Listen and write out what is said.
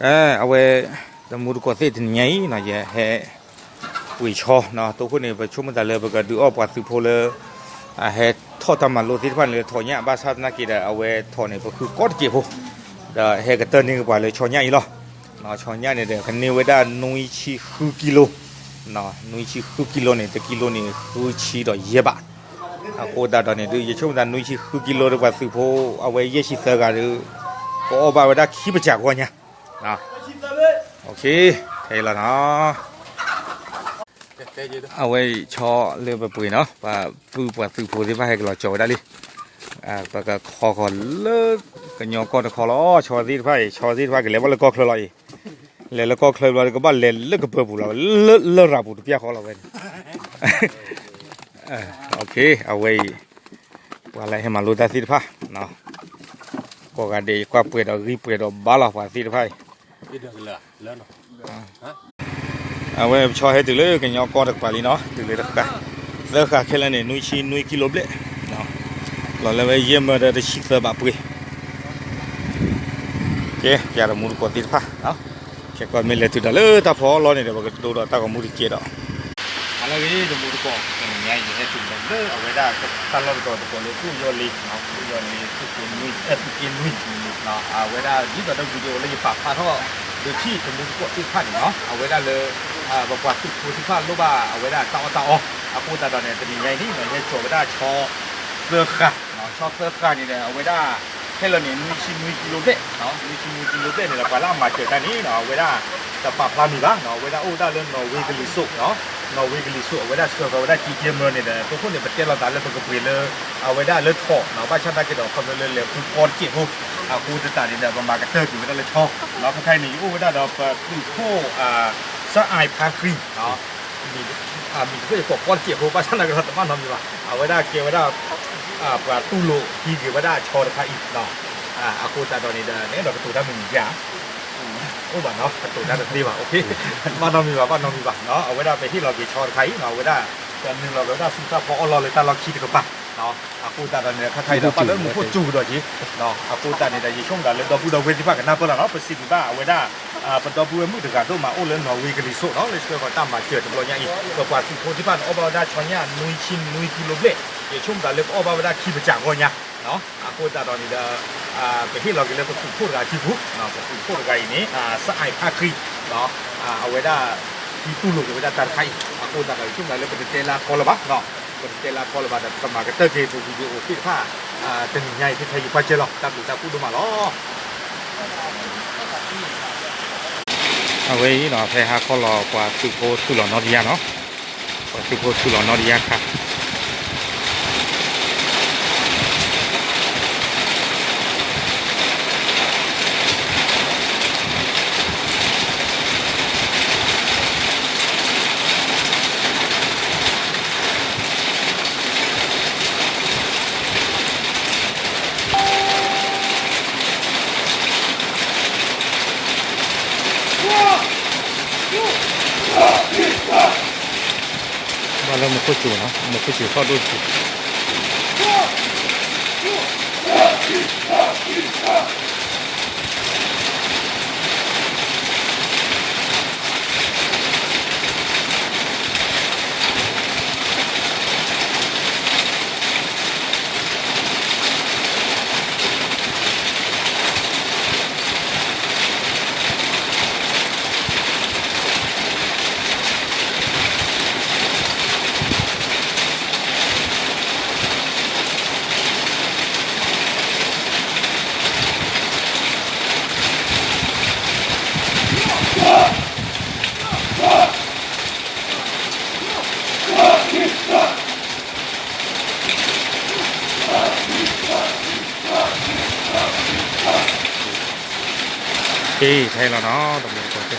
เอาไว้ตะมูดก็เสร็จไงเนาะแฮ่ปุ๋ยชอเนาะตัวคนนี้ไปชุ่มแต่เลยไปก็ดูออกปัดสิโพเลยแฮ่ทอดทำมันโรตีพันเลยทอเนี่ยบ้าชาตินักกีฬาเอาไว้ทอเนี่ยก็คือก้อนเกี่ยวเดี๋ยวแฮ่ก็เติมนี่ก็ไปเลยชอเนี่ยอีหรอเนาะชอเนี่ยเนี่ยเดี๋ยวคันนี้ไว้ได้นุ่ยชีคือกิโลเนาะนุ่ยชีคือกิโลเนี่ยแต่กิโลนี่คือชีดอกเยบะโคตรตอนนี้ดูยิ่งชุ่มแต่นุ่ยชีคือกิโลดีกว่าสิโพเอาไว้เยชิเซอร์กันดูก็เอาไปไว้ได้ขี้ประจักษ์กว่าเนี่ยนะโอเคเทแล้วเนาะเอาไว้ชอเรือไปปุ๋ยเนาะปะปูปะซื้อปูที่ว่าให้เราโจได้เลยปะก็คอเลิกกันยอก็คอล้อชอที่ไฟกันแล้วว่าแล้วก็เคลื่อนลอยแล้วก็เคลื่อนลอยก็บ้านเล่นเลิกก็เปิดปูเราเลิกรับปูที่พี่เขาเราเว้นโอเคเอาไว้อะไรให้มาลุ้นได้สิท่าเนาะก็การเดี๋ยวก็เปิดเอารีเปิดเอาบ้าเราปะสิท่าเอาไว้ชอให้ถึงเลยกันยอก็ตะปาลีเนาะถึงเลยตะกะเลิกขาแค่ละเนี่ยนุ่ยกิโลเบลเนาะเราเลยไปเยี่ยมมาได้ชิดเสือแบบปุยโอเคอย่าละมูดกอดติดผ้าเนาะแค่ก่อนไม่เลยถึงได้เลยตาพอรอเนี่ยเดี๋ยวก็ดูตาก็มูดเกียร์ดอกอะไรนี่ดูมูดกอดกันยังไงให้ถึงได้เลยเอาไว้ได้ก็ตลอดก่อนตัวเลยผู้ยอลีเนาะผู้ยอลีผู้กินนุ่ยเนาะเอาไว้ได้ยิ่งกว่าเราวิดีโอเลยปากผ้าเท่าโดยที่สมมติกดที่ผ้าเนาะเอาไว้ได้เลยบอกว่าทุกคนที่ผ้ารู้ว่าเอาไว้ได้ต่อเอาพูดแต่ตอนนี้จะมีไงนี่เหมือนจะโชว์ไว้ได้ชอเสื้อขาเนาะชอเสื้อขานี่เนี่ยเอาไว้ได้แค่เราเนี่ยนุ่ยกิโลเบ้เนาะนุ่ยกิโลเบ้เนี่ยเราไปล่ามาเจอตอนนี้เนาะเอาไว้ได้จะปรับพลามีบ้างเนาะเอาไว้ได้โอ้ได้เรื่องนอร์เวย์กลิสุเนาะนอร์เวย์กลิสุเอาไว้ได้เชื่อเอาไว้ได้จีเกมเมอร์เนี่ยทุกคนเนี่ยประเทศเราได้เลยเป็นกระเพื่อเลยเอาไว้ได้เลยถอดเนาะบ้านชาติได้ก็ดอกคนเลยเลยคือก้อนเกี่ยวกูจะตัดเนี่ยประมาณกระเตอร์อยู่ไม่ได้เลยชอบเราคนไทยนี่โอ้ไม่ได้เราเปิดดูโค้สะอายพาครีเนาะมีเพื่อปกก้อนเกี่ยวบ้านชาติได้ก็ทำบ้านทำอยู่ว่าเอาไว้ได้เกี่ยวไว้ได้ปลาตู้โลที่เกี่ยวไว้ได้ชอร์คาอีเนาะกูจะตอนนี้เนี่ยเราประตูได้มึงอย่างโอ้บ้านเนาะประตูได้แบบนี้ว่ะโอเคบ้านน้องมีว่ะเนาะเอาไว้ได้ไปที่เราเกี่ยวชอร์คาอีเนาะเอาไว้ได้แต่หนึ่งเราไว้ได้สุดท้ายพอเราเลยแต่เราคิดกับปะเนาะกูตาตอนนี้ถ้าใครเราปั้นแล้วมึงพูดจูดด้วยจีเนาะกูตาเนี่ยจะช่วงกันเลยตัวผู้ดาวเวทีภาคกันหน้าเปล่าเนาะเป็นสิ่งบ้าเอาไว้ได้เป็นตัวผู้มือถือการตัวมาโอ้เล่นนอร์เวย์กันดิโซเนาะเลยเชื่อว่าตามมาเจอตัวอย่างอีกตัวกว่าสิ่งที่ผ่านอบาได้ชอนยานุ่ยกิโลเบลเดี๋ยวช่วงกันเลยอบาได้ขี้ประจักษ์วันเนี้ยเนาะกูตาตอนนี้ไปที่เรากันเลยเป็นพูดกันที่ผู้เนาะเป็นพูดกันอย่างนี้สายภาครีเนาะเอาไว้ได้ที่ตู้หลุดเอาไว้ได้การไทยกูตากันช่วงกันเลยเป็นเตล่าคอลบะเนาะเตล่าคอลบาแต่สมัยก็เตอร์เกย์ตัววิดีโอที่ผ้าเป็นใหญ่ที่ไทยอยู่ปัจเจริญตามดูตามพูดมาล้อเอาไว้เนาะแพ้หาข้อรอกว่าสุโขสุหลอนอริยาเนาะกว่าสุโขสุหลอนอริยาค่ะมาแล้วมันก็จู่เนาะมันก็จู่เข้าด้วยจู่ที่ไทยเราเนาะตรงนี้ก็จะ